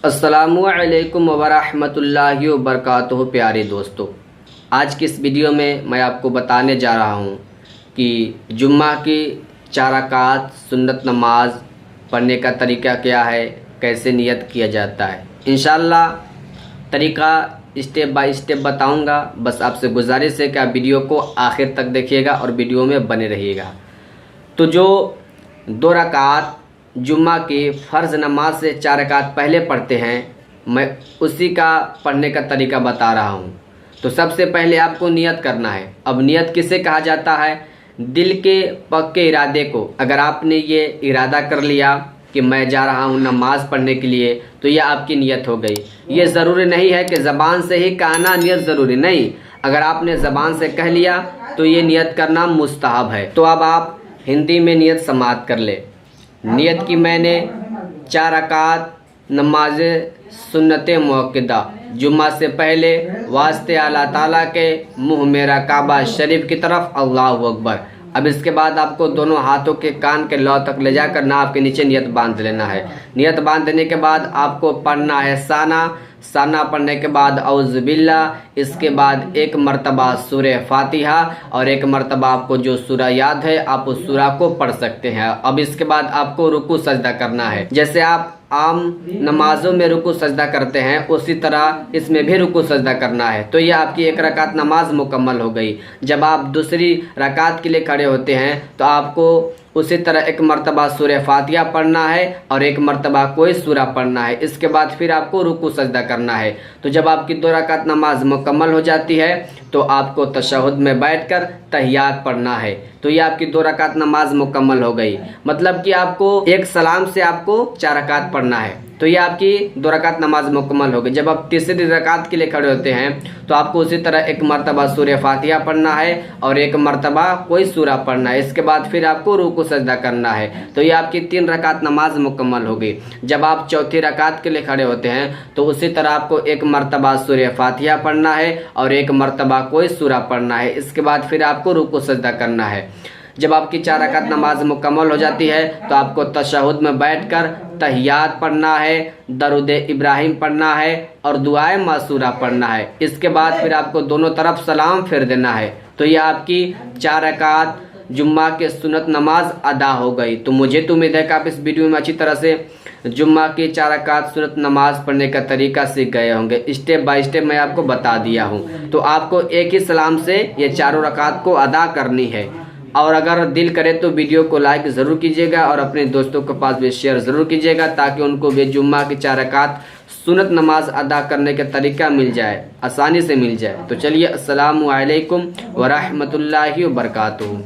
अस्सलामुअलैकुम वरहमतुल्लाहि वबरकातुहू। प्यारे दोस्तों, आज की इस वीडियो में मैं आपको बताने जा रहा हूँ कि जुम्मा की 4 रकात सुन्नत नमाज पढ़ने का तरीका क्या है, कैसे नियत किया जाता है। इंशाअल्लाह तरीका स्टेप बाय स्टेप बताऊँगा। बस आपसे गुजारिश है कि आप वीडियो को आखिर तक देखिएगा और वीडियो में बने रहिएगा। तो जो 2 रकात जुम्मा की फ़र्ज़ नमाज से 4 रकात पहले पढ़ते हैं, मैं उसी का पढ़ने का तरीका बता रहा हूँ। तो सबसे पहले आपको नियत करना है। अब नियत किसे कहा जाता है? दिल के पक्के इरादे को। अगर आपने ये इरादा कर लिया कि मैं जा रहा हूँ नमाज पढ़ने के लिए, तो यह आपकी नियत हो गई। ये ज़रूरी नहीं है कि ज़बान से ही कहना नियत ज़रूरी नहीं। अगर आपने ज़बान से कह लिया तो ये नियत करना मुस्तहब है। तो अब आप हिंदी में नियत समाअत कर ले। नियत की मैंने 4 रकात नमाज सुन्नत मुअक्कदा जुम्मा से पहले वास्ते अल्लाह ताला के मुँह मेरा काबा शरीफ की तरफ, अल्लाहु अकबर। अब इसके बाद आपको दोनों हाथों के कान के लौ तक ले जाकर नाभ के नीचे नियत बांध लेना है। नियत बांध देने के बाद आपको पढ़ना है साना पढ़ने के बाद औज़ु बिल्लाह। इसके बाद 1 मरतबा सूरह फातिहा और 1 मरतबा आपको जो सूरा याद है आप उस सूरा को पढ़ सकते हैं। अब इसके बाद आपको रुकू सजदा करना है। जैसे आप आम नमाजों में रुकू सजदा करते हैं, उसी तरह इसमें भी रुकू सजदा करना है। तो ये आपकी 1 रकात नमाज मुकम्मल हो गई। जब आप दूसरी रकात के लिए खड़े होते हैं तो आपको उसी तरह 1 मरतबा सूरह फातिहा पढ़ना है और 1 मरतबा कोई सूरा पढ़ना है। इसके बाद फिर आपको रुकू सजदा करना है। तो जब आपकी 2 रकात नमाज मुकम्मल हो जाती है तो आपको तशहुद में बैठकर तहियात पढ़ना है। तो ये आपकी 2 रकात नमाज मुकम्मल हो गई। मतलब कि आपको एक सलाम से आपको 4 रकात पढ़ना है। तो ये आपकी 2 रकात नमाज मुकम्मल हो गई। जब आप तीसरी रकात के लिए खड़े होते हैं तो आपको उसी तरह 1 मरतबा सूरह फातिहा पढ़ना है और 1 मरतबा कोई सूरा पढ़ना है। इसके बाद फिर आपको रुकू सजदा करना है। तो ये आपकी 3 रकात नमाज मुकम्मल हो गई। जब आप चौथी रकात के लिए खड़े होते हैं तो उसी तरह आपको 1 मरतबा सूरह फातिहा पढ़ना है और 1 मरतबा कोई सूरा पढ़ना है। इसके बाद फिर आपको रुकू सजदा करना है। जब आपकी 4 रकात नमाज मुकम्मल हो जाती है तो आपको तशहुद में बैठकर तहियात पढ़ना है, दरूद इब्राहिम पढ़ना है और दुआए मासूरा पढ़ना है। इसके बाद फिर आपको दोनों तरफ सलाम फेर देना है। तो यह आपकी 4 रकात जुम्मा के सुन्नत नमाज अदा हो गई। तो मुझे तो उम्मीद है कि आप इस वीडियो में अच्छी तरह से जुम्मा की 4 रकात सुन्नत नमाज पढ़ने का तरीका सीख गए होंगे। स्टेप बाय स्टेप मैं आपको बता दिया हूँ। तो आपको एक ही सलाम से ये 4 रकात को अदा करनी है। और अगर दिल करे तो वीडियो को लाइक ज़रूर कीजिएगा और अपने दोस्तों के पास भी शेयर ज़रूर कीजिएगा, ताकि उनको भी जुम्मा की 4 रकात सुन्नत नमाज अदा करने का तरीका मिल जाए, आसानी से मिल जाए। तो चलिए, अस्सलामु अलैकुम वरहमतुल्लाहि वबरकातुहू।